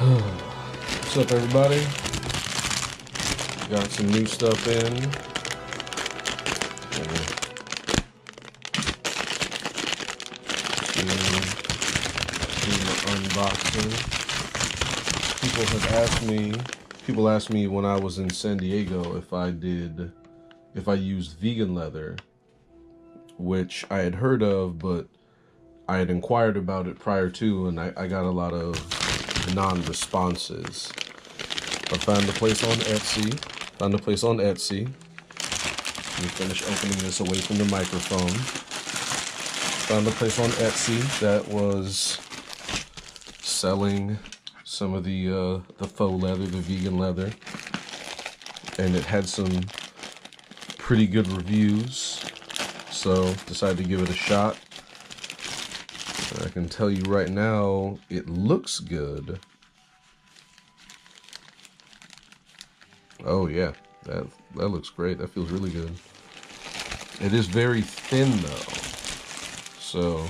What's up, everybody? Got some new stuff in. Unboxing. People asked me when I was in San Diego if I used vegan leather, which I had heard of, but I had inquired about it prior to, and I got a lot of non-responses. I found a place on Etsy. Let me finish opening this away from the microphone. Found a place on Etsy that was selling some of the faux leather, the vegan leather, and it had some pretty good reviews, so decided to give it a shot. I can tell you right now, it looks good. Oh yeah, that looks great. That feels really good. It is very thin though, so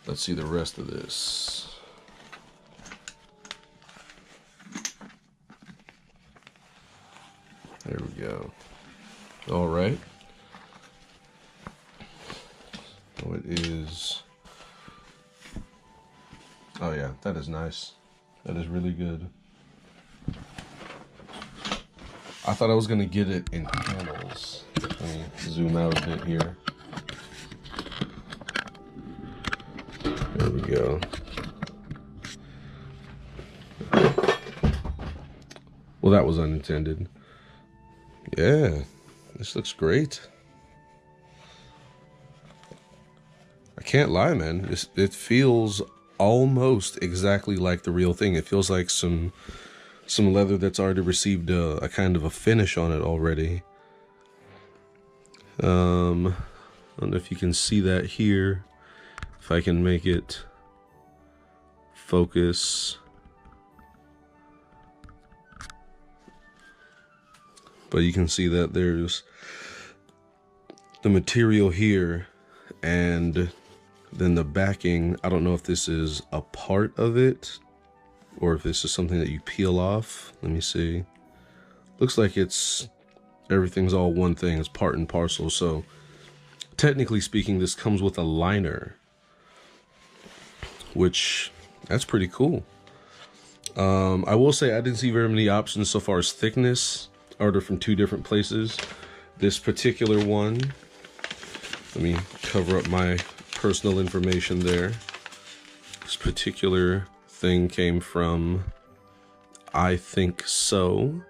let's see the rest of this. There we go. All right. Oh, it is. Oh yeah, that is nice. That is really good. I thought I was gonna get it in panels. Let me zoom out a bit here. There we go. Well, that was unintended. Yeah, this looks great. I can't lie, man. It feels almost exactly like the real thing. It feels like some leather that's already received a kind of a finish on it already. I don't know if you can see that here. If I can make it focus. But you can see that there's the material here, and then the backing. I don't know if this is a part of it or if this is something that you peel off. Let me see. Looks like everything's all one thing. It's part and parcel. So technically speaking, this comes with a liner, which that's pretty cool. I will say I didn't see very many options so far as thickness. I ordered from 2 different places. This particular one, let me cover up my personal information there. This particular thing came from I Think So,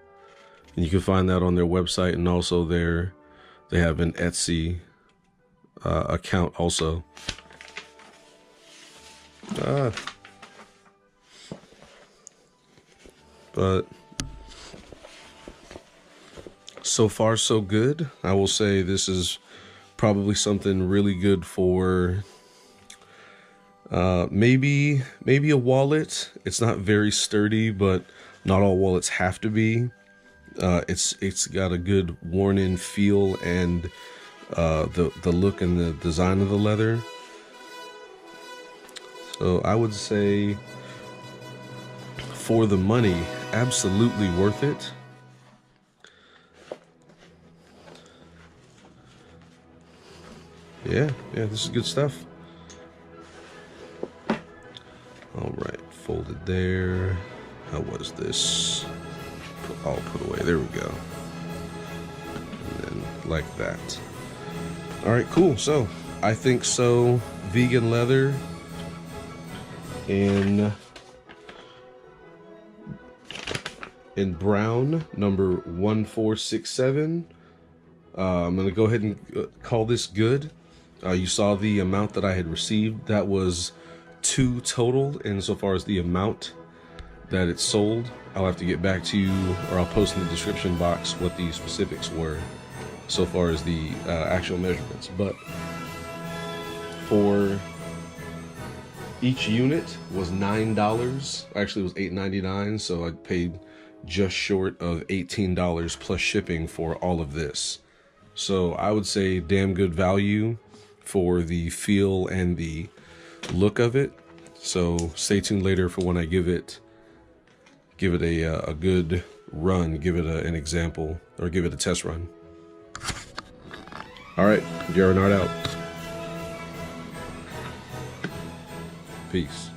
and you can find that on their website, and also they have an Etsy account also. But so far so good. I will say this is probably something really good for maybe a wallet. It's not very sturdy, but not all wallets have to be. It's got a good worn-in feel, and the look and the design of the leather. So I would say for the money, absolutely worth it. Yeah, this is good stuff. All right, folded there. How was this? All put away. There we go. And then like that. All right, cool. So I Think So vegan leather in brown, number 1467. I'm gonna go ahead and call this good. You saw the amount that I had received. That was 2 total insofar as the amount that it sold. I'll have to get back to you, or I'll post in the description box what the specifics were so far as the actual measurements. But for each unit was $9. Actually, it was $8.99, so I paid just short of $18 plus shipping for all of this. So I would say damn good value for the feel and the look of it. So stay tuned later for when I give it give it a good run, give it an example, or give it a test run. All right, Jared Nard out. Peace.